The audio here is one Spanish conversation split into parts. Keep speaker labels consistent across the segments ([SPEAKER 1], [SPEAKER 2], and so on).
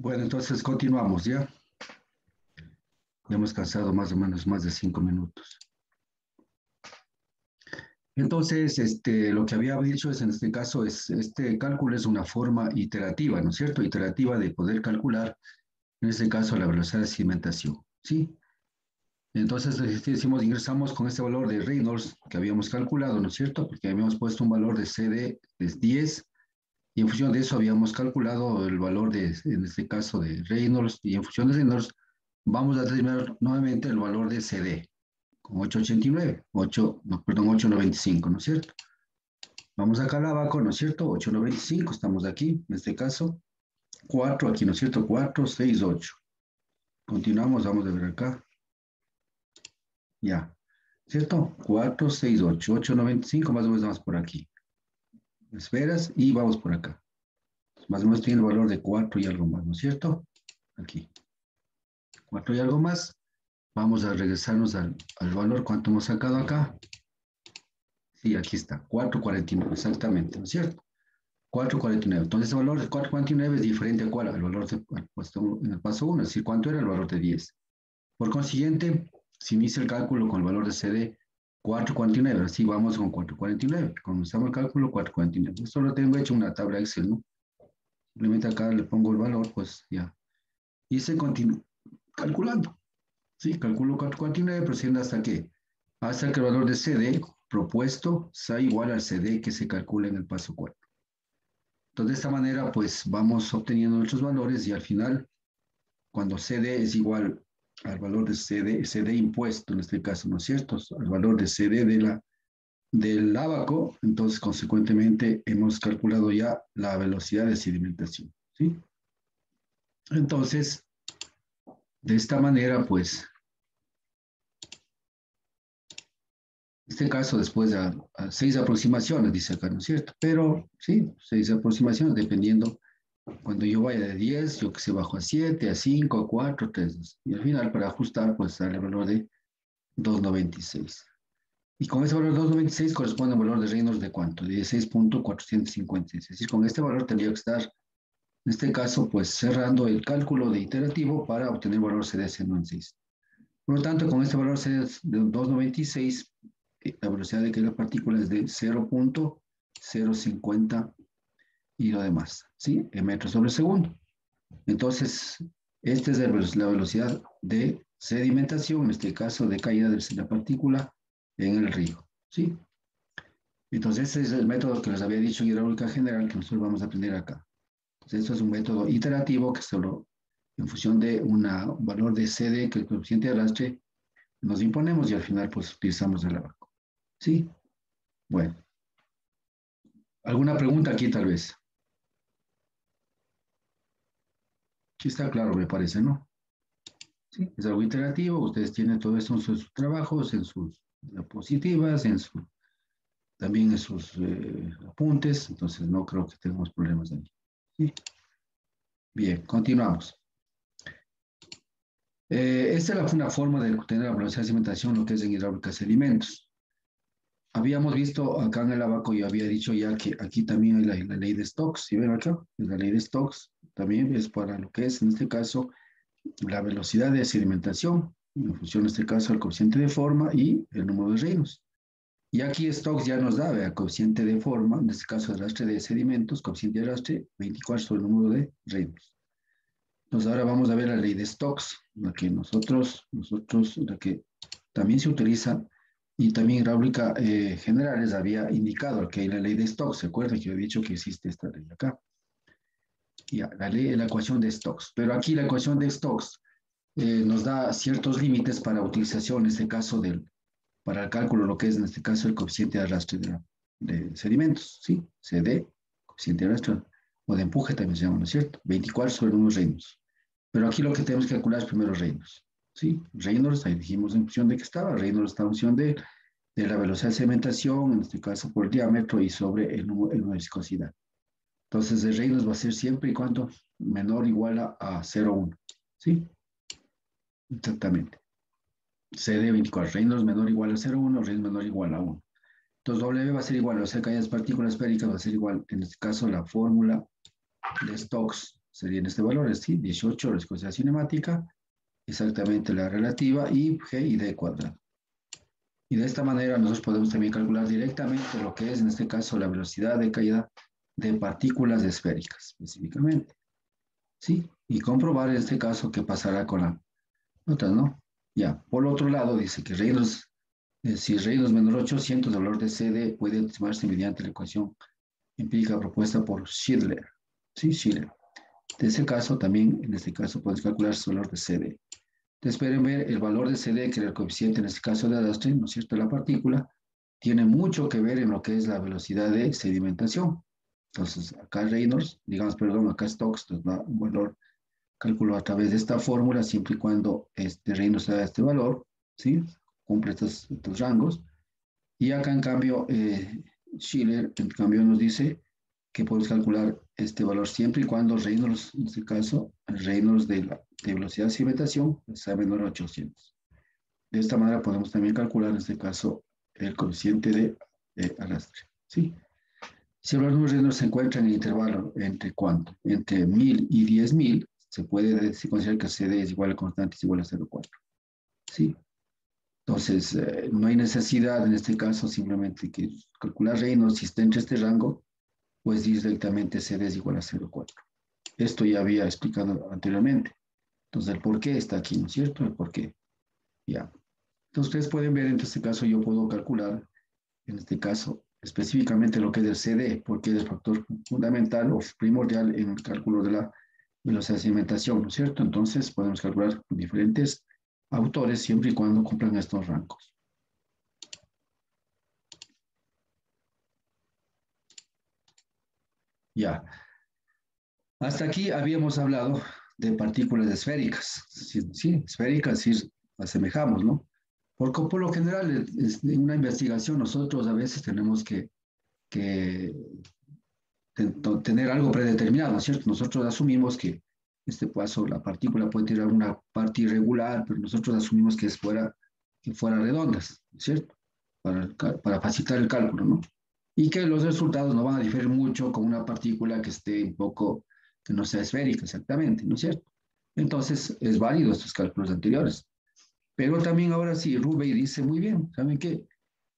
[SPEAKER 1] Bueno, entonces continuamos, ¿ya? Ya hemos cansado más o menos más de 5 minutos. Entonces, lo que había dicho es, en este caso, este cálculo es una forma iterativa, ¿no es cierto? Iterativa de poder calcular, en este caso, la velocidad de sedimentación, ¿sí? Entonces, decimos, ingresamos con este valor de Reynolds que habíamos calculado, ¿no es cierto? Porque habíamos puesto un valor de CD de 10 y en función de eso habíamos calculado el valor de, en este caso, de Reynolds, y en función de Reynolds vamos a determinar nuevamente el valor de CD con 889, 8, no, perdón, 895, ¿no es cierto? Vamos acá al abajo, ¿no es cierto? 895, estamos aquí, en este caso, 4 aquí, ¿no es cierto? 4, 6, 8. Continuamos, vamos a ver acá. Ya, ¿cierto? 4, 6, 8, 895, más o menos vamos por aquí. Esferas y vamos por acá. Más o menos tiene el valor de 4 y algo más, ¿no es cierto? Aquí. 4 y algo más. Vamos a regresarnos al valor, ¿cuánto hemos sacado acá? Sí, aquí está, 449, exactamente, ¿no es cierto? 449. Entonces, el valor de 449 es diferente a cuál, al valor en el paso 1, es decir, ¿cuánto era el valor de 10? Por consiguiente, si inicia el cálculo con el valor de CD 449, así vamos con 449. Comenzamos el cálculo 449. Esto lo tengo hecho en una tabla Excel, ¿no? Simplemente acá le pongo el valor, pues ya. Y se continúa calculando. Sí, calculo 449, procediendo hasta que, hasta que el valor de CD propuesto sea igual al CD que se calcula en el paso 4. Entonces, de esta manera, pues vamos obteniendo nuestros valores y al final, cuando CD es igual al valor de CD impuesto, en este caso, ¿no es cierto? Al valor de CD del ábaco, entonces, consecuentemente, hemos calculado ya la velocidad de sedimentación, ¿sí? Entonces, de esta manera, pues, en este caso, después de 6 aproximaciones, dice acá, ¿no es cierto? Pero, sí, 6 aproximaciones, dependiendo. Cuando yo vaya de 10, yo que sé, bajo a 7, a 5, a 4, 3, 2. Y al final, para ajustar, pues sale el valor de 296. Y con ese valor de 296 corresponde al valor de Reynolds de cuánto? De 16.456. Es decir, con este valor tendría que estar, en este caso, pues cerrando el cálculo de iterativo para obtener el valor CDS en 6. Por lo tanto, con este valor CDS de 296, la velocidad de que la partícula es de 0.050 y lo demás, ¿sí? En metros sobre segundo. Entonces, esta es la velocidad de sedimentación, en este caso de caída de la partícula en el río, ¿sí? Entonces, ese es el método que les había dicho en hidráulica general que nosotros vamos a aprender acá. Entonces, esto es un método iterativo que solo en función de un valor de CD, que es el coeficiente de arrastre, nos imponemos y al final pues utilizamos el abaco. ¿Sí? Bueno. ¿Alguna pregunta aquí tal vez? Sí está claro, me parece, ¿no? Sí, es algo interactivo, ustedes tienen todo eso en sus trabajos, en sus diapositivas, también en sus apuntes, entonces no creo que tengamos problemas ahí. ¿Sí? Bien, continuamos. Esta es una forma de obtener la velocidad de sedimentación, lo que es en hidráulica de sedimentos. Habíamos visto acá en el abaco, yo había dicho ya que aquí también hay la ley de Stokes, ¿sí ven acá? La ley de Stokes también es para lo que es, en este caso, la velocidad de sedimentación, en función, en este caso, el coeficiente de forma y el número de reinos. Y aquí Stokes ya nos da, vea, coeficiente de forma, en este caso arrastre de sedimentos, coeficiente de arrastre, 24 sobre el número de reinos. Entonces ahora vamos a ver la ley de Stokes, la que la que también se utiliza y también hidráulica general les había indicado que hay la ley de Stokes, ¿se acuerdan que yo he dicho que existe esta ley acá? Ya, la ecuación de Stokes, pero aquí la ecuación de Stokes nos da ciertos límites para utilización, en este caso, para el cálculo, lo que es en este caso el coeficiente de arrastre de sedimentos, ¿sí? CD, coeficiente de arrastre, o de empuje también se llama, ¿no es cierto? 24 sobre unos reinos. Pero aquí lo que tenemos que calcular es primero reinos, ¿sí? Reynolds, ahí dijimos en función de que estaba, Reynolds está en función de la velocidad de sedimentación, en este caso por el diámetro y sobre el número de viscosidad. Entonces, el Reynolds va a ser siempre y cuando menor o igual a 0,1, ¿sí? Exactamente. CD 24, Reynolds menor o igual a 0,1, Reynolds menor o igual a 1. Entonces, W va a ser igual, o sea, que hay partículas esféricas va a ser igual, en este caso, la fórmula de Stokes serían este valor, es 18, la viscosidad cinemática, exactamente la relativa, y G y D cuadrado. Y de esta manera nosotros podemos también calcular directamente lo que es, en este caso, la velocidad de caída de partículas esféricas, específicamente. ¿Sí? Y comprobar en este caso qué pasará con la otra, ¿no? Ya, por otro lado, dice que si Reynolds menor 800, el valor de CD puede estimarse mediante la ecuación empírica propuesta por Schindler. ¿Sí? Schindler. De ese caso, también, en este caso, puedes calcular su valor de CD. Entonces, pueden ver el valor de CD, que era el coeficiente, en este caso de arrastre, ¿no es cierto?, la partícula, tiene mucho que ver en lo que es la velocidad de sedimentación. Entonces, acá Reynolds, digamos, perdón, acá Stokes nos da un valor, cálculo a través de esta fórmula, siempre y cuando Reynolds da este valor, ¿sí? Cumple estos rangos. Y acá, en cambio, Schiller, en cambio, nos dice que podemos calcular este valor siempre y cuando Reynolds, en este caso, el Reynolds de velocidad de sedimentación sea menor a 800. De esta manera podemos también calcular, en este caso, el coeficiente de arrastre. ¿Sí? Si el valor de Reynolds se encuentra en el intervalo entre ¿cuánto? Entre 1000 y 10.000, se puede considerar que CD es igual a constante, es igual a 0,4. ¿Sí? Entonces, no hay necesidad en este caso simplemente que calcular Reynolds, si está entre este rango, pues directamente CD es igual a 0,4. Esto ya había explicado anteriormente. Entonces, el por qué está aquí, ¿no es cierto? El por qué. Ya. Entonces, ustedes pueden ver, en este caso, yo puedo calcular, en este caso, específicamente lo que es el CD, porque es el factor fundamental o primordial en el cálculo de la velocidad de sedimentación, ¿no es cierto? Entonces, podemos calcular diferentes autores siempre y cuando cumplan estos rangos. Ya. Hasta aquí habíamos hablado de partículas esféricas. Sí, esféricas, sí, asemejamos, ¿no? Por lo general, en una investigación nosotros a veces tenemos que tener algo predeterminado, ¿cierto? Nosotros asumimos que, en este caso, la partícula puede tener alguna parte irregular, pero nosotros asumimos que fuera redondas, ¿cierto? Para facilitar el cálculo, ¿no? Y que los resultados no van a diferir mucho con una partícula que esté un poco, que no sea esférica exactamente, ¿no es cierto? Entonces, es válido estos cálculos anteriores. Pero también ahora sí, Rubey dice muy bien, ¿saben qué?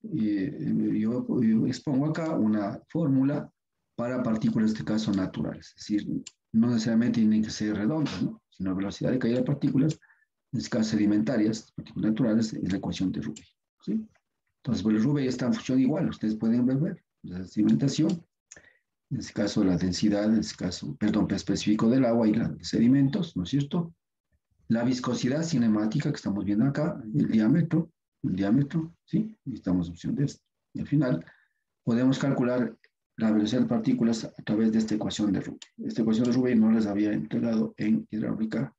[SPEAKER 1] Yo expongo acá una fórmula para partículas, en este caso naturales. Es decir, no necesariamente tienen que ser redondas, ¿no? Sino velocidad de caída de partículas, en este caso sedimentarias, partículas naturales, es la ecuación de Rubey. ¿Sí? Entonces, pues, el Rubey está en función igual, ustedes pueden ver la sedimentación, en este caso la densidad, en este caso, perdón, específico del agua y los sedimentos, ¿no es cierto? La viscosidad cinemática que estamos viendo acá, el diámetro, ¿sí? Y estamos en función de esto. Y al final podemos calcular la velocidad de partículas a través de esta ecuación de Rubey. Esta ecuación de Rubey no les había entregado en hidráulica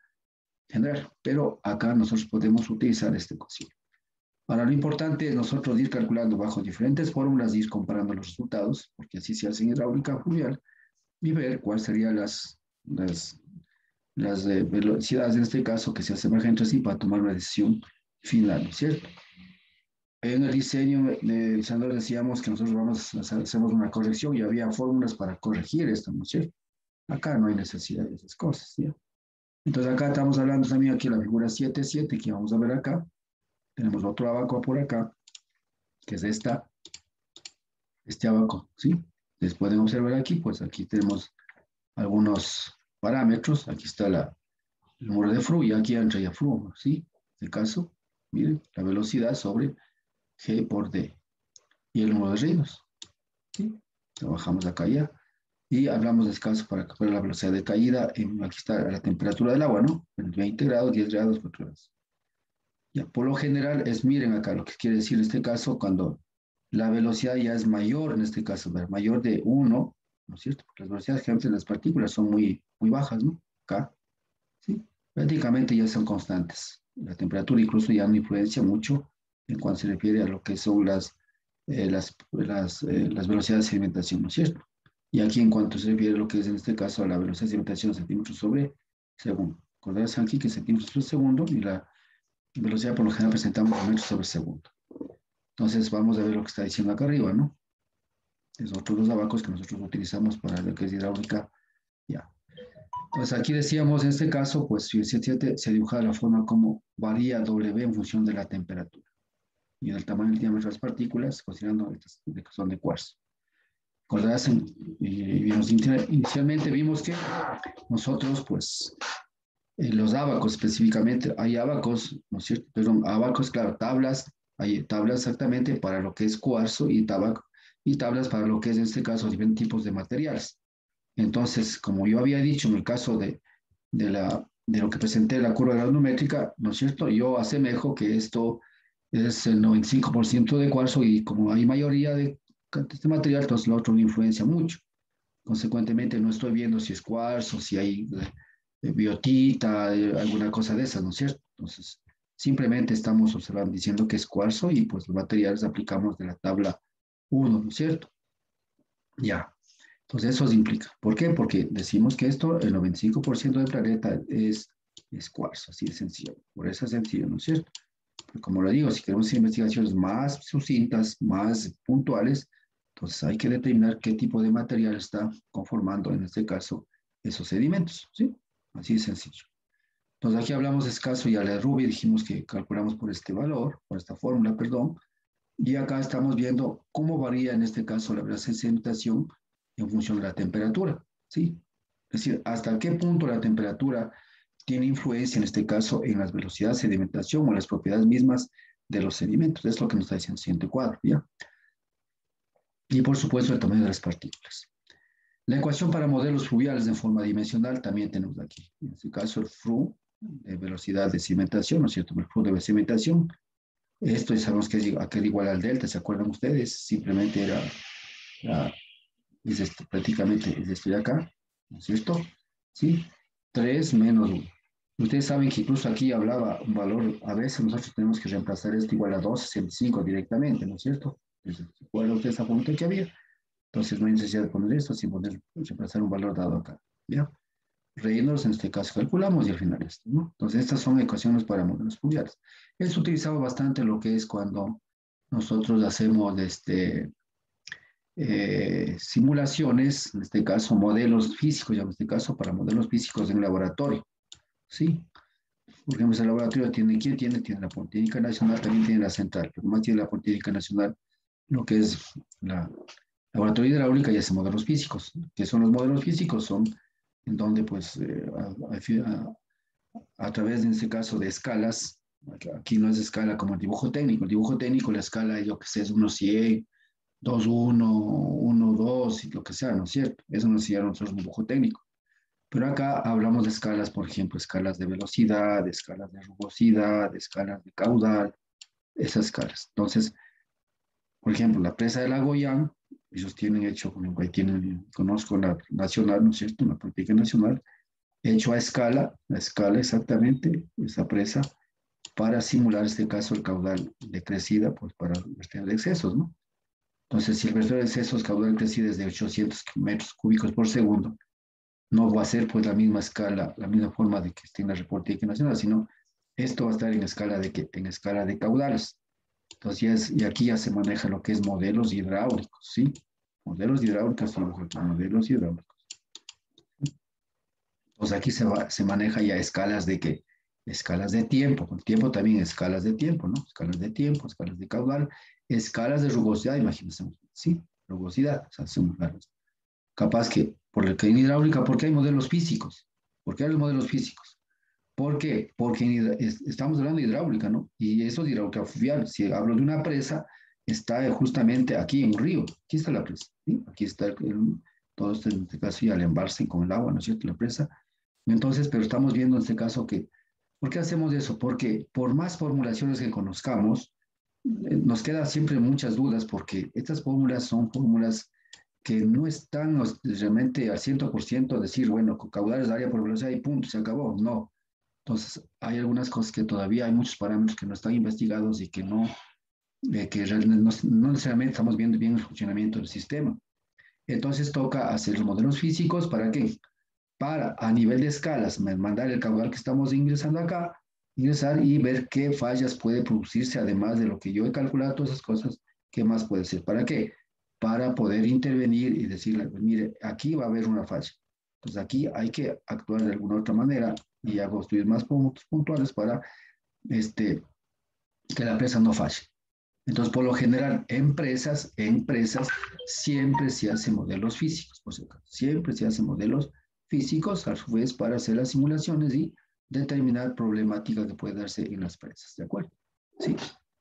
[SPEAKER 1] general, pero acá nosotros podemos utilizar esta ecuación. Ahora, lo importante es nosotros ir calculando bajo diferentes fórmulas, ir comparando los resultados, porque así se hace en hidráulica fluvial, y ver cuáles serían las velocidades en este caso que se asemejan entre sí para tomar una decisión final, ¿no es cierto? En el diseño de Sandor decíamos que nosotros hacemos una corrección y había fórmulas para corregir esto, ¿no es cierto? Acá no hay necesidad de esas cosas, ¿sí? Entonces acá estamos hablando también aquí de la figura 7.7 que vamos a ver acá. Tenemos otro abaco por acá, que es este abaco, ¿sí? Les pueden observar aquí, pues aquí tenemos algunos parámetros. Aquí está el número de flu y aquí entra ya flu, ¿sí? En este caso, miren, la velocidad sobre G por D y el número de Reynolds, ¿sí? Trabajamos acá ya y hablamos de este caso para calcular la velocidad de caída. Aquí está la temperatura del agua, ¿no? 20 grados, 10 grados, 4 grados. Ya, por lo general miren acá, lo que quiere decir en este caso, cuando la velocidad ya es mayor, en este caso, mayor de 1, ¿no es cierto? Porque las velocidades generalmente de las partículas son muy, muy bajas, ¿no? Acá, ¿sí? Prácticamente ya son constantes. La temperatura incluso ya no influencia mucho en cuanto se refiere a lo que son las velocidades de sedimentación, ¿no es cierto? Y aquí en cuanto se refiere a lo que es en este caso a la velocidad de sedimentación centímetros sobre segundo. Acordarse aquí que centímetros sobre segundo y la velocidad por lo general presentamos en metros sobre segundo. Entonces vamos a ver lo que está diciendo acá arriba, ¿no? Es otro de los abacos que nosotros utilizamos para lo que es hidráulica. Ya. Entonces aquí decíamos, en este caso, pues se dibuja de la forma como varía W en función de la temperatura y del tamaño del diámetro de las partículas, considerando estas que son de cuarzo. Recordarás, inicialmente vimos que nosotros, pues, los abacos específicamente, hay abacos, ¿no es cierto? Perdón, abacos, claro, tablas, hay tablas exactamente para lo que es cuarzo y tabaco, y tablas para lo que es, en este caso, diferentes tipos de materiales. Entonces, como yo había dicho en el caso de lo que presenté, la curva granulométrica, ¿no es cierto? Yo asemejo que esto es el 95% de cuarzo y como hay mayoría de este material, entonces lo otro no influencia mucho. Consecuentemente, no estoy viendo si es cuarzo, si hay biotita, alguna cosa de esas, ¿no es cierto? Entonces, simplemente estamos observando, diciendo que es cuarzo y pues los materiales aplicamos de la tabla 1, ¿no es cierto? Ya. Entonces, eso implica. ¿Por qué? Porque decimos que esto, el 95% del planeta es cuarzo, así de sencillo. Por eso es sencillo, ¿no es cierto? Pero como lo digo, si queremos hacer investigaciones más sucintas, más puntuales, entonces hay que determinar qué tipo de material está conformando, en este caso, esos sedimentos, ¿sí? Así de sencillo. Entonces, aquí hablamos de escaso y alearrubia, dijimos que calculamos por este valor, por esta fórmula, perdón, y acá estamos viendo cómo varía en este caso la velocidad de sedimentación en función de la temperatura, ¿sí? Es decir, hasta qué punto la temperatura tiene influencia en este caso en las velocidades de sedimentación o las propiedades mismas de los sedimentos. Es lo que nos está diciendo el siguiente cuadro, ¿ya? Y por supuesto el tamaño de las partículas. La ecuación para modelos fluviales en forma dimensional también tenemos aquí. En este caso el FRU, de velocidad de sedimentación, ¿no es cierto? El FRU de sedimentación. Esto ya sabemos que es aquel igual al delta, ¿se acuerdan ustedes? Simplemente prácticamente es esto de acá, ¿no es cierto? ¿Sí? 3 menos 1. Ustedes saben que incluso aquí hablaba un valor, a veces nosotros tenemos que reemplazar esto igual a 2,65 directamente, ¿no es cierto? ¿Se acuerdan ustedes esa punta que había? Entonces no hay necesidad de poner esto, sin poner, reemplazar un valor dado acá, ¿ya? Reynolds, en este caso, calculamos y al final esto, ¿no? Entonces, estas son ecuaciones para modelos fluviales. Es utilizado bastante lo que es cuando nosotros hacemos simulaciones, en este caso, modelos físicos, ya en este caso, para modelos físicos en laboratorio, ¿sí? Por ejemplo, ese laboratorio tiene, ¿quién tiene? Tiene la Politécnica Nacional, también tiene la Central, pero más tiene la Politécnica Nacional, lo que es la laboratorio hidráulica y hace modelos físicos. ¿Qué son los modelos físicos? Son en donde, pues, a través, en este caso, de escalas, aquí no es escala como el dibujo técnico, la escala, yo que sé, es 1,100, 2,1, 1,2, y lo que sea, ¿no es cierto? Eso nos enseñaron nosotros un dibujo técnico. Pero acá hablamos de escalas, por ejemplo, escalas de velocidad, de escalas de rugosidad, de escalas de caudal, esas escalas. Entonces, por ejemplo, la presa de Lagoyán, ellos tienen hecho, ahí tienen, conozco la nacional, ¿no es cierto? La política nacional, hecho a escala exactamente, esa presa, para simular este caso el caudal de crecida, pues para el vertedero de excesos, ¿no? Entonces, si el vertedero de excesos caudal crecida es de 800 metros cúbicos por segundo, no va a ser pues la misma escala, la misma forma de que esté en la República Nacional, sino esto va a estar en escala de, en escala de caudales. Entonces, y aquí ya se maneja lo que es modelos hidráulicos, ¿sí? Modelos hidráulicos, modelos hidráulicos. Entonces aquí se maneja ya escalas de que escalas de tiempo, con tiempo también escalas de tiempo, ¿no? Escalas de tiempo, escalas de caudal, escalas de rugosidad, imagínense, ¿sí? Rugosidad, o sea, son capaz que por el que en hidráulica, ¿por qué hay modelos físicos? ¿Por qué hay los modelos físicos? ¿Por qué? Porque estamos hablando de hidráulica, ¿no? Y eso es hidráulica fluvial. Si hablo de una presa, está justamente aquí en un río. Aquí está la presa, ¿sí? Aquí está todo este, en este caso ya el embalse con el agua, ¿no es cierto? La presa. Entonces, pero estamos viendo en este caso que, ¿por qué hacemos eso? Porque por más formulaciones que conozcamos, nos quedan siempre muchas dudas porque estas fórmulas son fórmulas que no están realmente al 100% decir, bueno, con caudales de área por velocidad y punto, se acabó. No. Entonces, hay algunas cosas que todavía hay muchos parámetros que no están investigados y que no, que realmente no necesariamente estamos viendo bien el funcionamiento del sistema. Entonces, toca hacer los modelos físicos para qué? Para a nivel de escalas, mandar el caudal que estamos ingresando acá, ingresar y ver qué fallas puede producirse, además de lo que yo he calculado, todas esas cosas, qué más puede ser. ¿Para qué? Para poder intervenir y decirle, pues, mire, aquí va a haber una falla. Entonces aquí hay que actuar de alguna otra manera y a construir más puntos puntuales para que la empresa no falle. Entonces, por lo general, empresas siempre se hacen modelos físicos, por si acaso. Siempre se hacen modelos físicos, a su vez, para hacer las simulaciones y determinar problemática que puede darse en las empresas, ¿de acuerdo? Sí.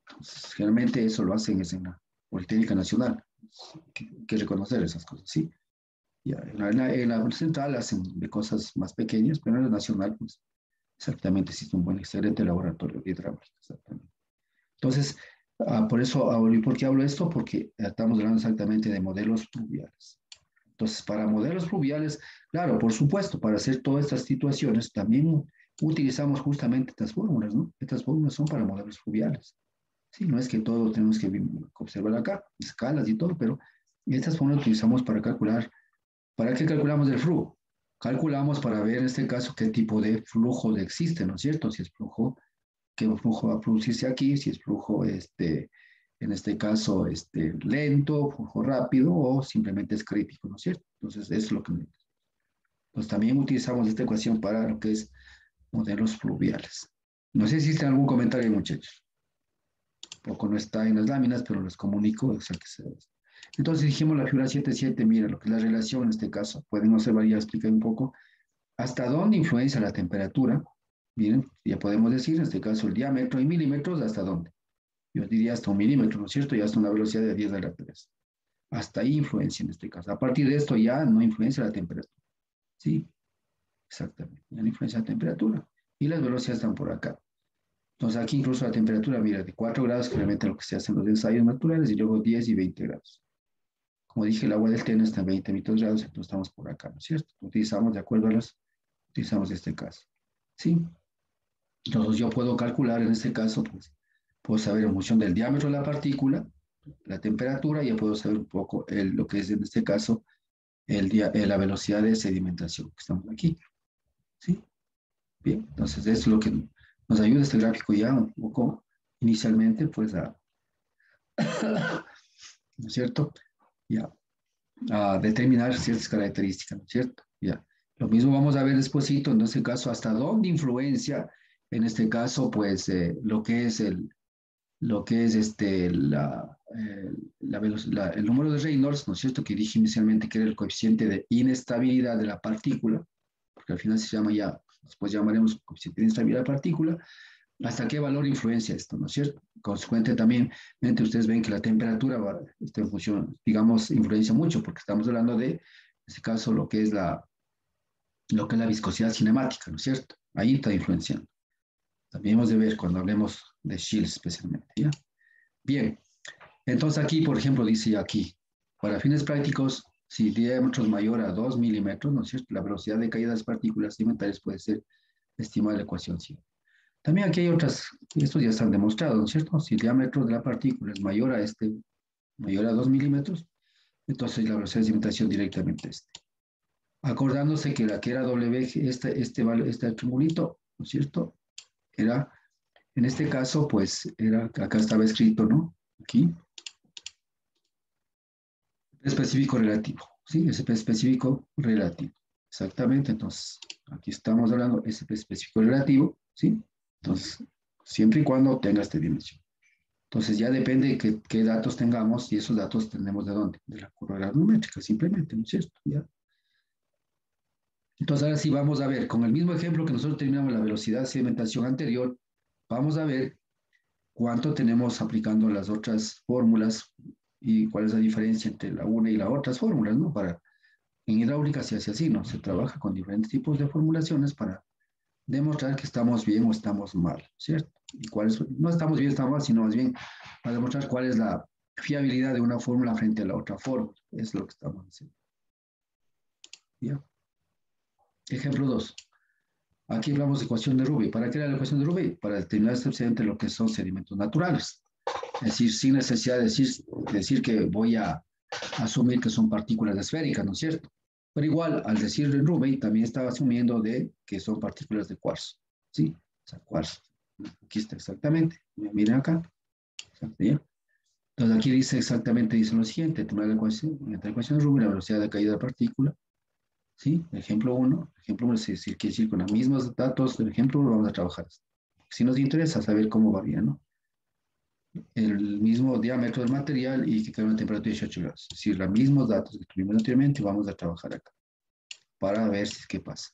[SPEAKER 1] Entonces, generalmente eso lo hacen es en la Politécnica Nacional. Hay que reconocer esas cosas, ¿sí? Ya, en la central hacen de cosas más pequeñas, pero en la nacional, pues, exactamente, existe un buen, excelente laboratorio de hidráulica, exactamente. Entonces, por eso, ¿y por qué hablo esto? Porque estamos hablando exactamente de modelos fluviales. Entonces, para modelos fluviales, claro, por supuesto, para hacer todas estas situaciones, también utilizamos justamente estas fórmulas, ¿no? Estas fórmulas son para modelos fluviales. Sí, no es que todo tenemos que observar acá, escalas y todo, pero estas fórmulas utilizamos para calcular. ¿Para qué calculamos el flujo? Calculamos para ver en este caso qué tipo de flujo existe, ¿no es cierto? Si es flujo, qué flujo va a producirse aquí, si es flujo, en este caso, lento, flujo rápido o simplemente es crítico, ¿no es cierto? Entonces, eso es lo que... Pues también utilizamos esta ecuación para lo que es modelos fluviales. No sé si existe algún comentario, muchachos. Poco no está en las láminas, pero les comunico. O sea, que se... Entonces dijimos la figura 7.7, mira lo que es la relación en este caso. Pueden observar, ya expliqué un poco, hasta dónde influencia la temperatura. Miren, ya podemos decir, en este caso, el diámetro en milímetros, ¿hasta dónde? Yo diría hasta 1 milímetro, ¿no es cierto? Y hasta una velocidad de 10 a la 3. Hasta ahí influencia en este caso. A partir de esto ya no influencia la temperatura. Sí, exactamente. Ya no influencia la temperatura. Y las velocidades están por acá. Entonces aquí incluso la temperatura, mira, de 4 grados, que realmente lo que se hace en los ensayos naturales, y luego 10 y 20 grados. Como dije, el agua del Teno está en 20 grados, entonces estamos por acá, ¿no es cierto? Utilizamos, de acuerdo a las, utilizamos este caso. ¿Sí? Entonces yo puedo calcular en este caso, pues, puedo saber en función del diámetro de la partícula, la temperatura, y ya puedo saber un poco lo que es en este caso la velocidad de sedimentación que estamos aquí. ¿Sí? Bien, entonces eso es lo que nos ayuda este gráfico ya un poco inicialmente, pues, ¿no es cierto? Ya, a determinar ciertas características, ¿no es cierto? Ya. Lo mismo vamos a ver despuesito, en este caso, hasta dónde influencia, en este caso, pues, lo que es el número de Reynolds, ¿no es cierto? Que dije inicialmente que era el coeficiente de inestabilidad de la partícula, porque al final se llama ya, después llamaremos coeficiente de inestabilidad de la partícula, hasta qué valor influencia esto, ¿no es cierto? Consecuente también, ustedes ven que la temperatura en función, digamos, influencia mucho, porque estamos hablando de, en este caso, lo que es la viscosidad cinemática, ¿no es cierto? Ahí está influenciando. También hemos de ver cuando hablemos de Shields especialmente, ¿ya? Bien, entonces aquí, por ejemplo, dice aquí, para fines prácticos, si el diámetro es mayor a 2 milímetros, ¿no es cierto? La velocidad de caída de las partículas sedimentarias puede ser estimada en la ecuación 100. También aquí hay otras, estos ya están demostrados, ¿no es cierto? Si el diámetro de la partícula es mayor a 2 milímetros, entonces la velocidad de sedimentación directamente es acordándose que la que era W, este triangulito, ¿no es cierto? Era, en este caso, pues, acá estaba escrito, ¿no? Aquí, específico relativo, ¿sí? SP específico relativo. Exactamente, entonces, aquí estamos hablando de SP específico relativo, ¿sí? Entonces, siempre y cuando tenga esta dimensión. Entonces, ya depende de qué datos tengamos y esos datos tenemos de dónde, de la curva gravimétrica, simplemente, ¿no es cierto? ¿Ya? Entonces, ahora sí vamos a ver, con el mismo ejemplo que nosotros terminamos la velocidad de sedimentación anterior, vamos a ver cuánto tenemos aplicando las otras fórmulas y cuál es la diferencia entre la una y las otras fórmulas, ¿no? En hidráulica se hace así, ¿no? Se trabaja con diferentes tipos de formulaciones para demostrar que estamos bien o estamos mal, ¿cierto? Y no estamos bien, estamos mal, sino más bien para demostrar cuál es la fiabilidad de una fórmula frente a la otra fórmula. Es lo que estamos haciendo. ¿Ya? Ejemplo 2. Aquí hablamos de ecuación de Ruby. ¿Para qué era la ecuación de Ruby? Para determinar especialmente lo que son sedimentos naturales. Es decir, sin necesidad de decir que voy a asumir que son partículas esféricas, ¿no es cierto? Pero igual, al decir de Rubin, también estaba asumiendo de que son partículas de cuarzo, ¿sí? O sea, cuarzo. Aquí está exactamente. Miren acá. ¿Sí? Entonces aquí dice exactamente, dice lo siguiente, tomar la ecuación de Rubin, la velocidad de caída de la partícula, ¿sí? Ejemplo 1, si quiere decir con los mismos datos del ejemplo 1, vamos a trabajar. Si nos interesa saber cómo varía, ¿no? El mismo diámetro del material y que queda una temperatura de 18 grados. Es decir, los mismos datos que tuvimos anteriormente, vamos a trabajar acá para ver qué pasa.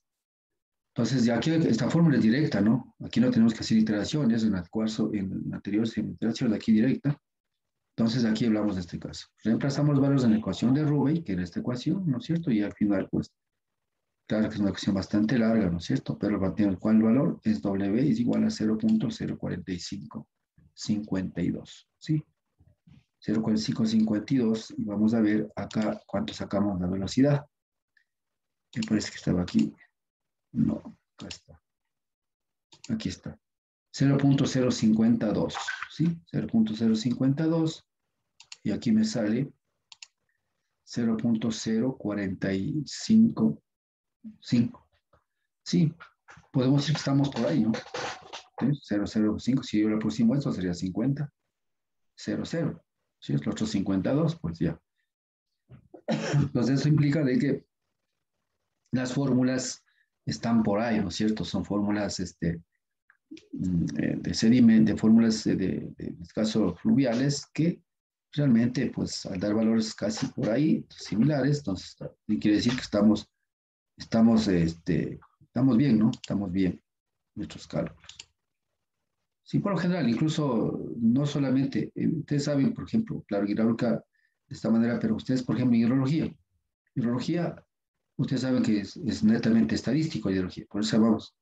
[SPEAKER 1] Entonces, ya aquí esta fórmula es directa, ¿no? Aquí no tenemos que hacer iteraciones, en el cuarzo, en el anterior, sin iteración, aquí directa. Entonces, aquí hablamos de este caso. Reemplazamos los valores en la ecuación de Rubey, que era esta ecuación, ¿no es cierto? Y al final, pues, claro que es una ecuación bastante larga, ¿no es cierto? Pero el valor es W es igual a 0.04552, ¿sí? 0.4552 y vamos a ver acá cuánto sacamos la velocidad. Me parece que estaba aquí. No, acá está. Aquí está. 0.052, ¿sí? 0.052 y aquí me sale 0.0455. Sí, podemos decir que estamos por ahí, ¿no? 0.05, si yo le pusimos esto sería 50. 0.0. Si es el otro 52, pues ya. Entonces eso implica de que las fórmulas están por ahí, ¿no es cierto? Son fórmulas de sedimento, de fórmulas en este caso fluviales, que realmente, pues, al dar valores casi por ahí, similares, entonces, quiere decir que estamos bien, ¿no? Estamos bien en nuestros cálculos. Sí, por lo general, incluso no solamente, ustedes saben, por ejemplo, claro, hidráulica de esta manera, pero ustedes, por ejemplo, hidrología, ustedes saben que es netamente estadístico hidrología, por eso vamos,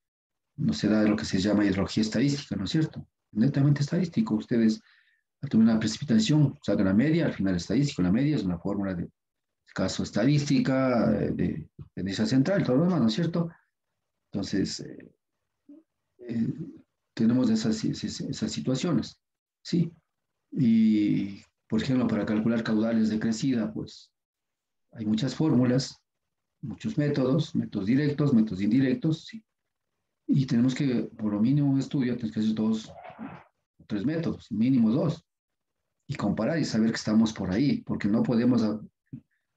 [SPEAKER 1] no se da lo que se llama hidrología estadística, ¿no es cierto? Netamente estadístico, ustedes al tomar una precipitación, sacan la media, al final estadístico, la media es una fórmula de caso estadística, de tendencia central, todo lo demás, ¿no es cierto? Entonces, eh, tenemos esas situaciones, ¿sí? Y, por ejemplo, para calcular caudales de crecida, pues hay muchas fórmulas, muchos métodos directos, métodos indirectos, ¿sí? Y tenemos que, por lo mínimo un estudio, tenemos que hacer 2 o 3 métodos, mínimo 2, y comparar y saber que estamos por ahí, porque no podemos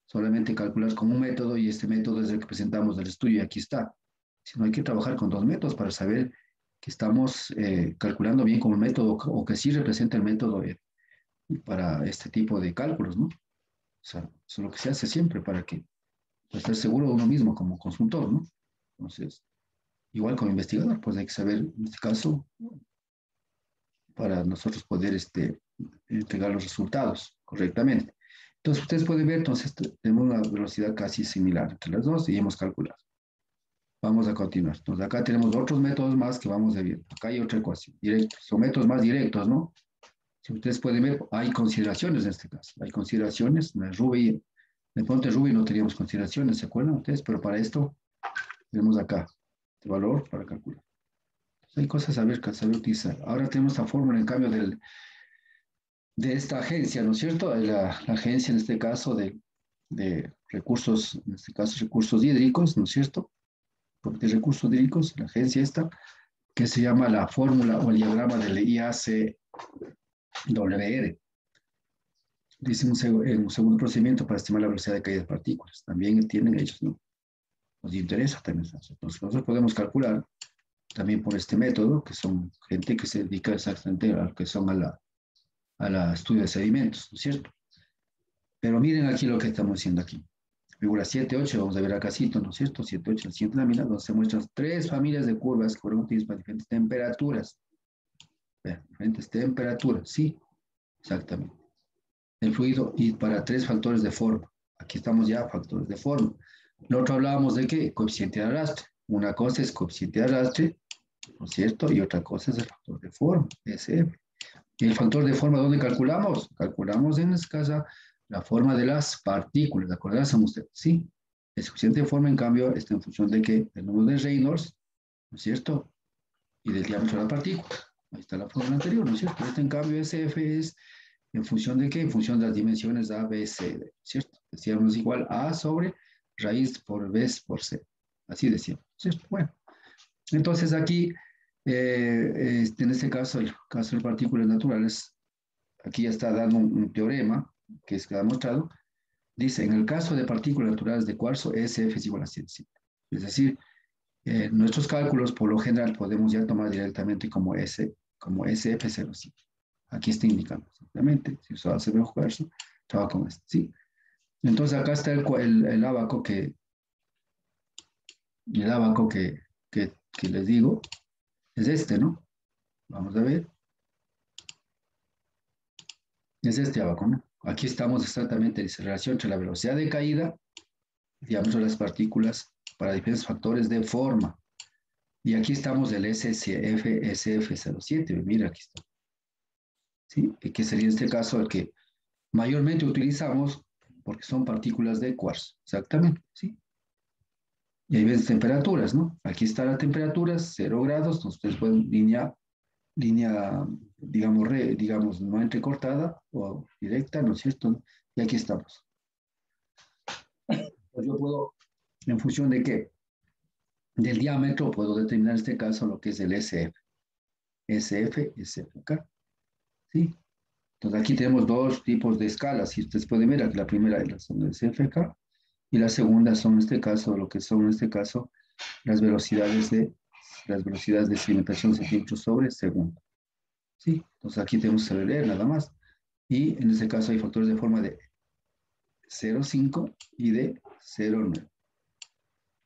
[SPEAKER 1] solamente calcular con un método y este método es el que presentamos del estudio y aquí está, sino hay que trabajar con 2 métodos para saber que estamos calculando bien con un método o que sí representa el método para este tipo de cálculos, ¿no? O sea, eso es lo que se hace siempre para estar seguro de uno mismo como consultor, ¿no? Entonces, igual como investigador, pues hay que saber, en este caso, para nosotros poder entregar los resultados correctamente. Entonces, ustedes pueden ver, entonces, tenemos una velocidad casi similar entre las dos y hemos calculado. Vamos a continuar. Entonces, acá tenemos otros métodos más que vamos a ver. Acá hay otra ecuación. Directos. Son métodos más directos, ¿no? Si ustedes pueden ver, hay consideraciones en este caso. Hay consideraciones. En el Ruby, de Ponte Ruby no teníamos consideraciones, ¿se acuerdan ustedes? Pero para esto, tenemos acá el valor para calcular. Entonces, hay cosas a saber utilizar. Ahora tenemos esta fórmula, en cambio, de esta agencia, ¿no es cierto? La agencia, en este caso, de recursos, en este caso, recursos hídricos, ¿no es cierto? De recursos hídricos, la agencia esta, que se llama la fórmula o el diagrama del IACWR. Dice un segundo procedimiento para estimar la velocidad de caída de partículas. También tienen ellos, ¿no? Nos interesa también. Entonces, nosotros podemos calcular también por este método, que son gente que se dedica exactamente a lo que son a la estudio de sedimentos, ¿no es cierto? Pero miren aquí lo que estamos haciendo aquí. Figura 7.8, vamos a ver acá, ¿no es cierto? 7.8, la siguiente lámina, donde se muestran 3 familias de curvas que fueron utilizadas para diferentes temperaturas. Diferentes temperaturas, sí, exactamente. El fluido y para 3 factores de forma. Aquí estamos ya, factores de forma. Nosotros hablábamos de qué, coeficiente de arrastre. Una cosa es coeficiente de arrastre, ¿no es cierto? Y otra cosa es el factor de forma, SF. ¿Y el factor de forma dónde calculamos? Calculamos en escasa la forma de las partículas, ¿de acuerdo? Ustedes? Sí. El coeficiente de forma, en cambio, está en función de qué? Del número de Reynolds, ¿no es cierto? Y del diámetro de la partícula. Ahí está la fórmula anterior, ¿no es cierto? Este, en cambio, SF es en función de qué? En función de las dimensiones A, B, C, D, ¿cierto? Decíamos igual A sobre raíz por B por C. Así decíamos, ¿cierto? Bueno, entonces aquí, en este caso, el caso de partículas naturales, aquí ya está dando un teorema que es que ha demostrado Dice, en el caso de partículas naturales de cuarzo, SF es igual a 105. Es decir, nuestros cálculos por lo general podemos ya tomar directamente como SF05. Aquí está indicando exactamente. Si usted hace bajo cuarzo, trabaja con esto. ¿Sí? Entonces acá está el abaco que les digo. Es este, ¿no? Vamos a ver. Es este abaco, ¿no? Aquí estamos exactamente, dice, relación entre la velocidad de caída y el diámetro de las partículas para diferentes factores de forma. Y aquí estamos del SF07. Mira, aquí está. ¿Sí? Y que sería este caso el que mayormente utilizamos porque son partículas de cuarzo. Exactamente, ¿sí? Y ahí ven temperaturas, ¿no? Aquí está la temperatura, 0 grados. Entonces ustedes pueden línea, digamos, no entrecortada o directa, ¿no es cierto? Y aquí estamos. Pues yo puedo, en función de qué, del diámetro, puedo determinar en este caso lo que es el SF. SF acá. ¿Sí? Entonces aquí tenemos dos tipos de escalas. Si ustedes pueden ver, aquí la primera es la SFK y la segunda son en este caso, lo que son en este caso, las velocidades de sedimentación centímetros sobre segundo. ¿Sí? Entonces aquí tenemos que leer nada más. Y en este caso hay factores de forma de 0,5 y de 0,9.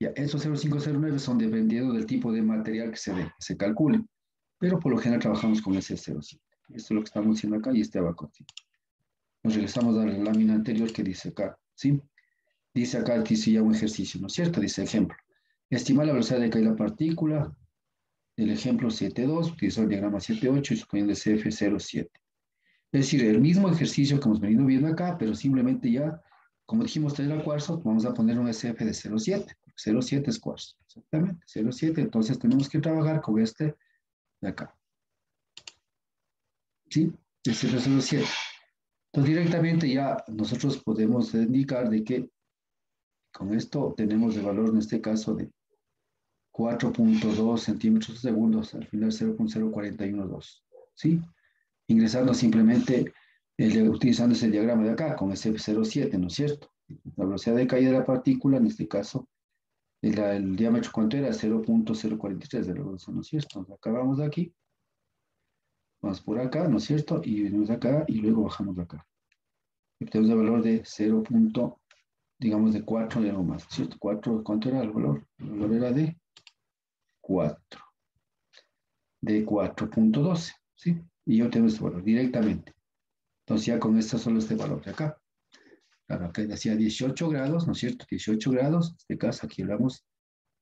[SPEAKER 1] Ya, esos 0,5 y 0,9 son dependiendo del tipo de material que se calcule. Pero por lo general trabajamos con ese 0,5. Esto es lo que estamos haciendo acá y este abajo. ¿Sí? Nos regresamos a la lámina anterior que dice acá. ¿Sí? Dice acá que hice ya un ejercicio, ¿no es cierto? Dice ejemplo. Estimar la velocidad de caída de la partícula. El ejemplo 7.2, utilizó el diagrama 7.8 y suponiendo CF07. Es decir, el mismo ejercicio que hemos venido viendo acá, pero simplemente ya, como dijimos, tener el cuarzo, vamos a poner un SF de 0.7. 0.7 es cuarzo, exactamente, 0.7. Entonces tenemos que trabajar con este de acá. ¿Sí? Este es 0.7. Entonces directamente ya nosotros podemos indicar de que con esto tenemos el valor en este caso de 4.2 centímetros segundos, al final 0.0412. ¿Sí? Ingresando simplemente, utilizando ese diagrama de acá, con ese 0,7, ¿no es cierto? La velocidad de caída de la partícula, en este caso, el diámetro, ¿cuánto era? 0.043 de la velocidad, ¿no es cierto? Entonces, acá vamos de aquí, vamos por acá, ¿no es cierto? Y venimos acá y luego bajamos de acá. Y tenemos el valor de 0. Digamos de 4 y algo más, ¿cierto? 4, ¿cuánto era el valor? El valor era de 4, de 4.12, ¿sí? Y yo tengo este valor directamente. Entonces ya con esto solo este valor de acá. Claro, acá decía 18 grados, ¿no es cierto? 18 grados, en este caso aquí hablamos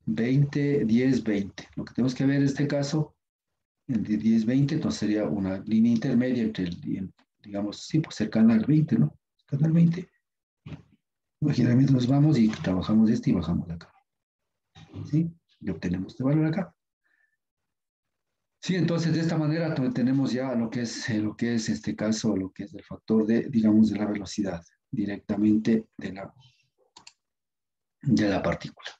[SPEAKER 1] 20, 10, 20. Lo que tenemos que ver en este caso, de 10, 20, entonces sería una línea intermedia entre, digamos, sí, pues cercana al 20, ¿no? Cercana al 20. Generalmente nos vamos y trabajamos este y bajamos de acá. ¿Sí? Y obtenemos este valor acá. Sí, entonces de esta manera tenemos ya lo que es este caso, lo que es el factor de, digamos, de la velocidad directamente de la partícula.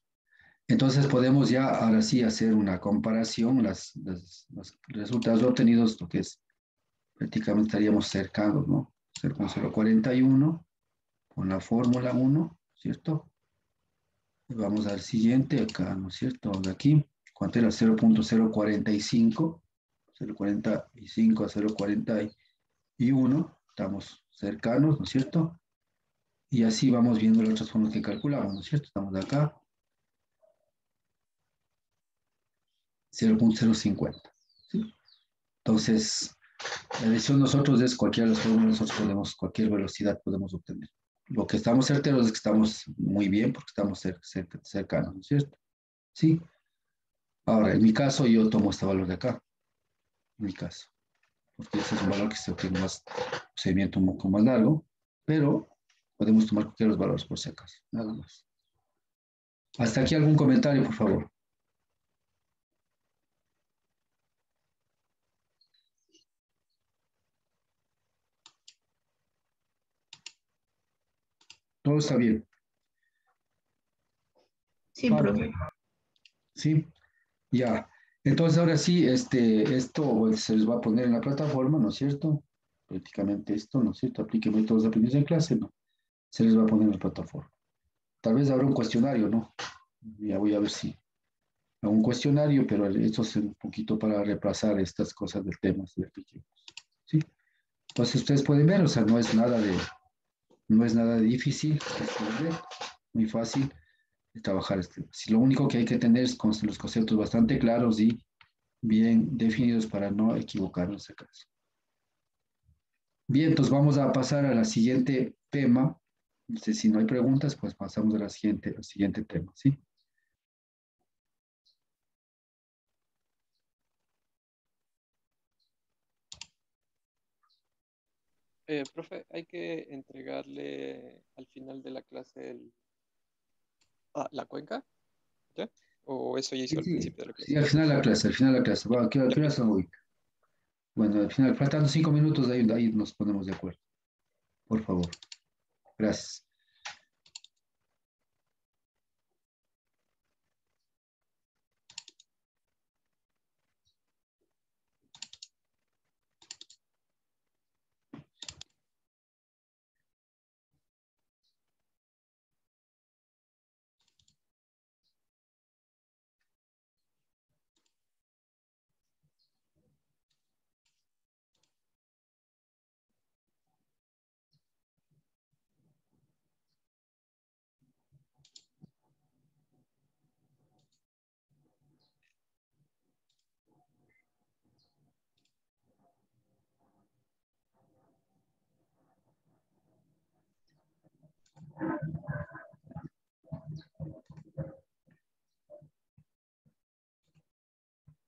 [SPEAKER 1] Entonces podemos ya ahora sí hacer una comparación, los resultados obtenidos, lo que es prácticamente estaríamos cercanos, ¿no? 0.041 con la fórmula 1, ¿cierto? Y vamos al siguiente, acá, ¿no es cierto? De aquí, ¿cuánto era? 0.045, 0.45 a 0.41, estamos cercanos, ¿no es cierto? Y así vamos viendo las otras formas que calculamos, ¿no es cierto? Estamos de acá, 0.050, ¿sí? Entonces, la decisión nosotros es cualquiera de las fórmulas, nosotros podemos, cualquier velocidad podemos obtener. Lo que estamos certeros es que estamos muy bien porque estamos cercanos, ¿no es cierto? Sí. Ahora, en mi caso, yo tomo este valor de acá, en mi caso, porque ese es un valor que se obtiene más, procedimiento un poco más largo, pero podemos tomar cualquiera de los valores por si acaso, nada más. Hasta aquí algún comentario, por favor. Todo está bien.
[SPEAKER 2] Sí,
[SPEAKER 1] Pablo,
[SPEAKER 2] profe.
[SPEAKER 1] sí, ya. Entonces ahora sí, esto se les va a poner en la plataforma, ¿no es cierto? Prácticamente esto, ¿no es cierto? Aplique métodos de aprendizaje en clase, ¿no? se les va a poner en la plataforma. Tal vez habrá un cuestionario, ¿no? Ya voy a ver si hago un cuestionario, pero esto es un poquito para reemplazar estas cosas del tema. ¿Sí? Entonces ustedes pueden ver, o sea, no es nada de difícil, ustedes pueden ver, muy fácil de trabajar este. Si lo único que hay que tener es con los conceptos bastante claros y bien definidos para no equivocarnos en este caso. Bien, entonces vamos a pasar a la siguiente tema. No sé si no hay preguntas, pues pasamos a al siguiente tema, ¿sí?
[SPEAKER 2] Profe, hay que entregarle al final de la clase la cuenca, ¿ya? ¿O eso ya hizo
[SPEAKER 1] Sí,
[SPEAKER 2] al
[SPEAKER 1] sí,
[SPEAKER 2] principio de la
[SPEAKER 1] sí,
[SPEAKER 2] clase?
[SPEAKER 1] al final de la clase. Va, ¿a
[SPEAKER 2] Ya,
[SPEAKER 1] qué hora
[SPEAKER 2] listo.
[SPEAKER 1] son hoy? Bueno, al final, faltando 5 minutos, de ahí nos ponemos de acuerdo. Por favor. Gracias.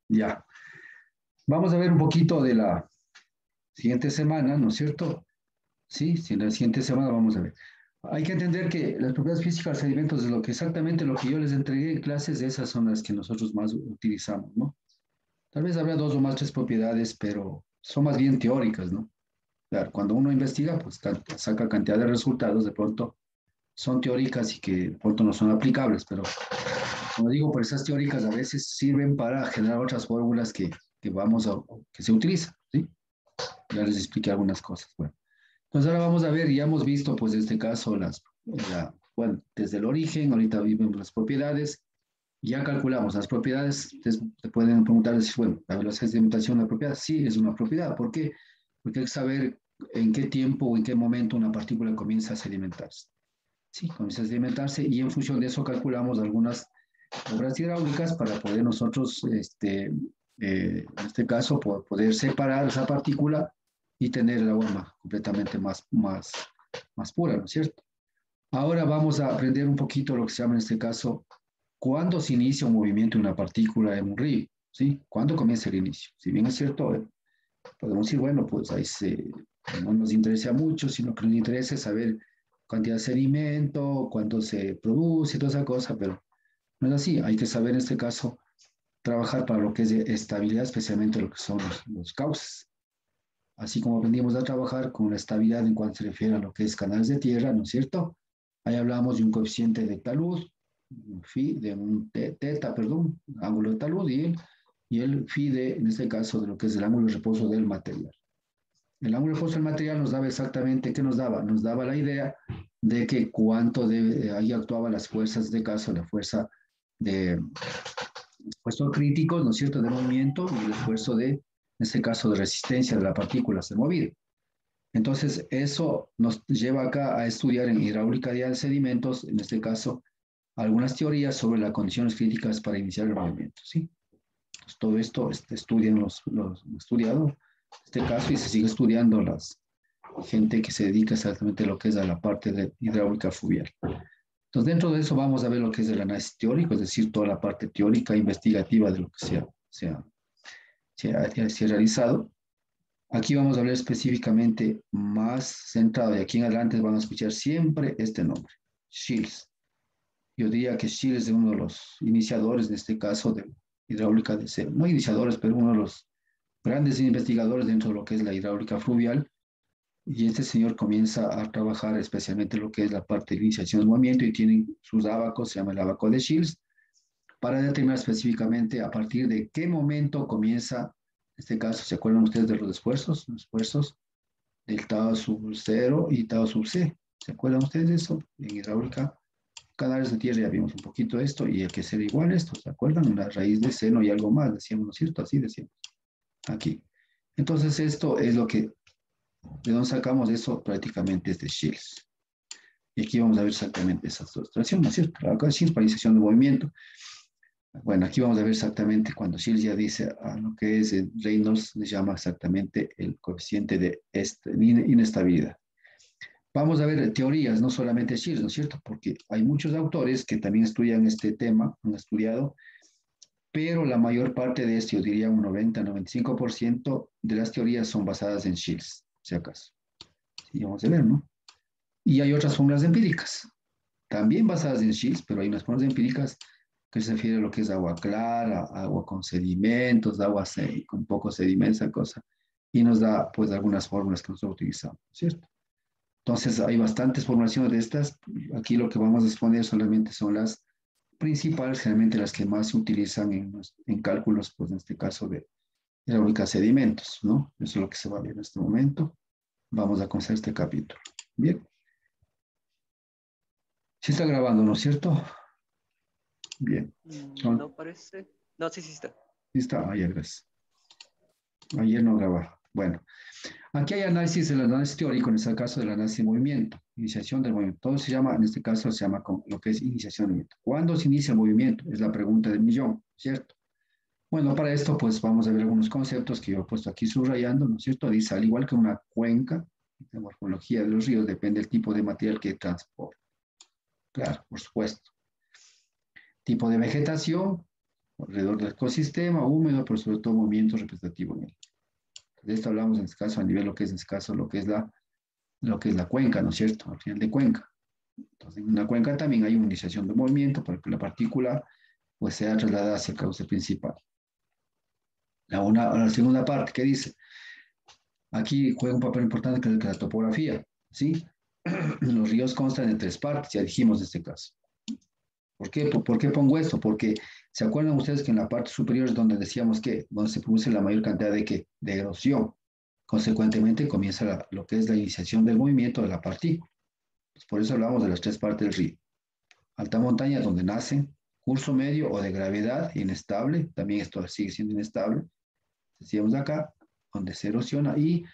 [SPEAKER 1] Ya. Vamos a ver un poquito de la siguiente semana, ¿no es cierto? Sí, sí, la siguiente semana vamos a ver. Hay que entender que las propiedades físicas de los sedimentos es lo que exactamente lo que yo les entregué en clases, esas son las que nosotros más utilizamos, ¿no? Tal vez habrá dos o más tres propiedades, pero son más bien teóricas, ¿no? Claro, cuando uno investiga, pues saca cantidad de resultados, de pronto son teóricas y que de pronto no son aplicables, pero como digo, por esas teóricas a veces sirven para generar otras fórmulas que se utilizan, ¿sí? Ya les expliqué algunas cosas. Bueno, entonces ahora vamos a ver, ya hemos visto, pues en este caso, bueno, desde el origen, ahorita vimos las propiedades, ya calculamos las propiedades, ustedes te pueden preguntar, decir, bueno, la velocidad de sedimentación de una propiedad, sí, es una propiedad. ¿Por qué? Porque hay que saber en qué tiempo o en qué momento una partícula comienza a sedimentarse. Sí, comienza a sedimentarse y en función de eso calculamos algunas obras hidráulicas para poder nosotros, en este caso, poder separar esa partícula y tener el agua completamente más pura, ¿no es cierto? Ahora vamos a aprender un poquito lo que se llama en este caso, cuándo se inicia un movimiento de una partícula en un río, ¿sí? ¿Cuándo comienza el inicio? Si bien es cierto, podemos decir, bueno, pues no nos interesa mucho, sino que nos interesa saber cantidad de sedimento, cuánto se produce, toda esa cosa, pero no es así. Hay que saber en este caso trabajar para lo que es de estabilidad, especialmente lo que son los cauces. Así como aprendimos a trabajar con la estabilidad en cuanto se refiere a lo que es canales de tierra, ¿no es cierto? Ahí hablamos de un coeficiente de talud, de un teta, perdón, ángulo de talud y el phi en este caso, de lo que es el ángulo de reposo del material. El ángulo de reposo del material nos daba exactamente, ¿qué nos daba? Nos daba la idea de que ahí actuaban las fuerzas de caso, la fuerza de esfuerzo crítico, ¿no es cierto?, de movimiento y el esfuerzo en este caso, de resistencia de la partícula a ser movida. Entonces, eso nos lleva acá a estudiar en hidráulica de sedimentos, en este caso, algunas teorías sobre las condiciones críticas para iniciar el movimiento, ¿sí? Entonces, todo esto estudian los estudiados, en este caso, y se sigue estudiando gente que se dedica exactamente a lo que es a la parte de hidráulica fluvial. Entonces, dentro de eso vamos a ver lo que es el análisis teórico, es decir, toda la parte teórica investigativa de lo que se ha realizado. Aquí vamos a hablar específicamente más centrado, y aquí en adelante van a escuchar siempre este nombre, Shields. Yo diría que Shields es uno de los iniciadores, en este caso, de hidráulica de cero. No iniciadores, pero uno de los grandes investigadores dentro de lo que es la hidráulica fluvial. Y este señor comienza a trabajar especialmente lo que es la parte de iniciación del movimiento y tiene sus abacos, se llama el abaco de Shields, para determinar específicamente a partir de qué momento comienza, en este caso, ¿se acuerdan ustedes de los esfuerzos? Los esfuerzos del Tau sub 0 y Tau sub C. ¿Se acuerdan ustedes de eso? En hidráulica, canales de tierra ya vimos un poquito esto y hay que ser igual esto, ¿se acuerdan? Una raíz de seno y algo más, decíamos, ¿no es cierto? Así decíamos, aquí. Entonces esto es lo que, ¿de dónde sacamos eso? Prácticamente es de Shields. Y aquí vamos a ver exactamente esas dos tracciones, ¿no es cierto? Acá es paralización de movimiento. Bueno, aquí vamos a ver exactamente cuando Shields ya dice a lo que es Reynolds, le llama exactamente el coeficiente de inestabilidad. Vamos a ver teorías, no solamente Shields, ¿no es cierto? Porque hay muchos autores que también estudian este tema, han estudiado, pero la mayor parte de esto, yo diría un 90-95% de las teorías son basadas en Shields, si acaso. Sí, vamos a ver, ¿no? Y hay otras fórmulas empíricas, también basadas en Shields, pero hay unas fórmulas empíricas que se refiere a lo que es agua clara, agua con sedimentos, agua con poco sedimento, esa cosa, y nos da pues algunas fórmulas que nosotros utilizamos, ¿cierto? Entonces hay bastantes formulaciones de estas. Aquí lo que vamos a exponer solamente son las principales, generalmente las que más se utilizan en cálculos, pues en este caso de hidráulica sedimentos, ¿no? Eso es lo que se va a ver en este momento. Vamos a comenzar este capítulo. Bien. Sí está grabando, ¿no es cierto? Bien.
[SPEAKER 2] No parece. No, sí, sí está.
[SPEAKER 1] Sí está. Ayer, gracias. Ayer no grababa. Bueno. Aquí hay análisis, el análisis teórico, en este caso del análisis de movimiento, iniciación del movimiento. Todo se llama, en este caso se llama lo que es iniciación del movimiento. ¿Cuándo se inicia el movimiento? Es la pregunta del millón, ¿cierto? Bueno, para esto pues vamos a ver algunos conceptos que yo he puesto aquí subrayando, ¿no es cierto? Dice, al igual que una cuenca, la morfología de los ríos depende del tipo de material que transporta. Claro, por supuesto. Tipo de vegetación, alrededor del ecosistema, húmedo, pero sobre todo movimiento representativo en él. De esto hablamos en este caso a nivel lo que es en este caso lo que es la cuenca, ¿no es cierto? Al final de cuenca. Entonces, en una cuenca también hay una iniciación de movimiento para que la partícula pues sea trasladada hacia el cauce principal. La segunda parte, ¿qué dice? Aquí juega un papel importante que es la topografía, ¿sí? Los ríos constan de tres partes, ya dijimos en este caso. ¿Por qué pongo esto? Porque ¿se acuerdan ustedes que en la parte superior es donde decíamos que donde se produce la mayor cantidad de erosión? Consecuentemente comienza lo que es la iniciación del movimiento de la partícula. Pues por eso hablamos de las tres partes del río. Alta montaña donde nacen, curso medio o de gravedad inestable, también esto sigue siendo inestable, decíamos acá, donde se erosiona, y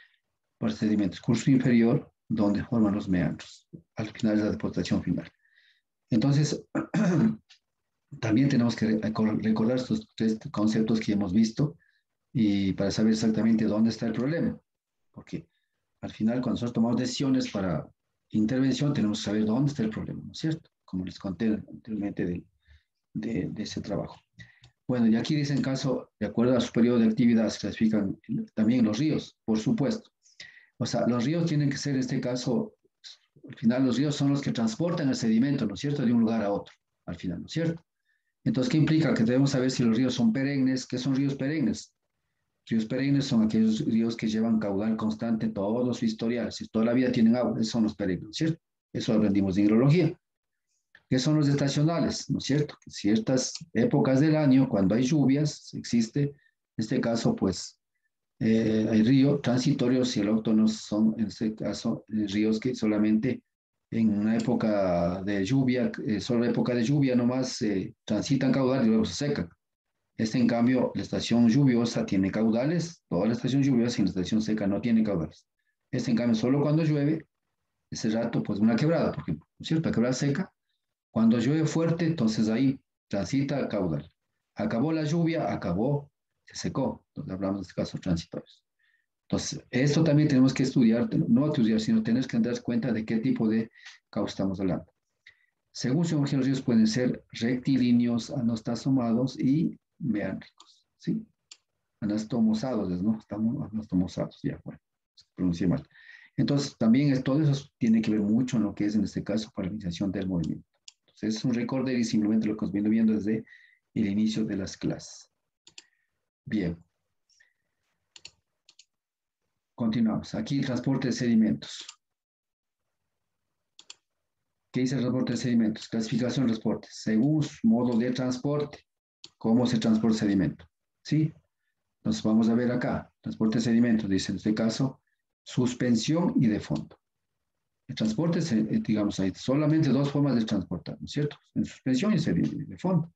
[SPEAKER 1] por sedimentos, curso inferior, donde forman los meandros, al final es la deportación final. Entonces, también tenemos que recordar estos tres conceptos que hemos visto y para saber exactamente dónde está el problema, porque al final cuando nosotros tomamos decisiones para intervención tenemos que saber dónde está el problema, ¿no es cierto? Como les conté anteriormente de ese trabajo. Bueno, y aquí dice en caso, de acuerdo a su periodo de actividad, se clasifican también los ríos, por supuesto. O sea, los ríos tienen que ser, en este caso, al final los ríos son los que transportan el sedimento, ¿no es cierto?, de un lugar a otro, al final, ¿no es cierto? Entonces, ¿qué implica? Que debemos saber si los ríos son perennes. ¿Qué son ríos perennes? Ríos perennes son aquellos ríos que llevan caudal constante todo su historial, si toda la vida tienen agua, esos son los perennes, ¿no es cierto? Eso aprendimos de hidrología. ¿Qué son los estacionales? ¿No es cierto? Que ciertas épocas del año, cuando hay lluvias, existe, en este caso, pues, hay ríos transitorios y autóctonos son, en este caso, ríos que solamente en una época de lluvia, solo época de lluvia nomás transitan caudal y luego se secan. En cambio, la estación lluviosa tiene caudales, toda la estación lluviosa y la estación seca no tiene caudales. En cambio, solo cuando llueve, ese rato, pues una quebrada, porque, ¿no es cierto? La quebrada seca, cuando llueve fuerte, entonces ahí transita el caudal. Acabó la lluvia, acabó, se secó. Entonces hablamos de este caso transitorios. Entonces, esto también tenemos que estudiar, no estudiar, sino tener que dar cuenta de qué tipo de causa estamos hablando. Según su geología, los ríos pueden ser rectilíneos, anastomosados y meándricos, ¿sí? Anastomosados, ¿no? Estamos anastomosados, ya, bueno, pronuncié mal. Entonces, también todo eso tiene que ver mucho en lo que es, en este caso, paralización del movimiento. Entonces, es un recorder y simplemente lo que nos viene viendo desde el inicio de las clases. Bien. Continuamos. Aquí, transporte de sedimentos. ¿Qué dice el transporte de sedimentos? Clasificación de transporte. Según su modo de transporte, cómo se transporta el sedimento. ¿Sí? Entonces vamos a ver acá. Transporte de sedimentos, dice en este caso, suspensión y de fondo. El transporte, digamos, hay solamente dos formas de transportar, ¿no es cierto? En suspensión y de fondo.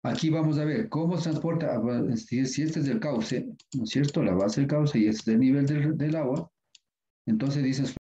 [SPEAKER 1] Aquí vamos a ver cómo se transporta, si este es el cauce, ¿no es cierto? La base del cauce y este es el nivel del agua. Entonces dices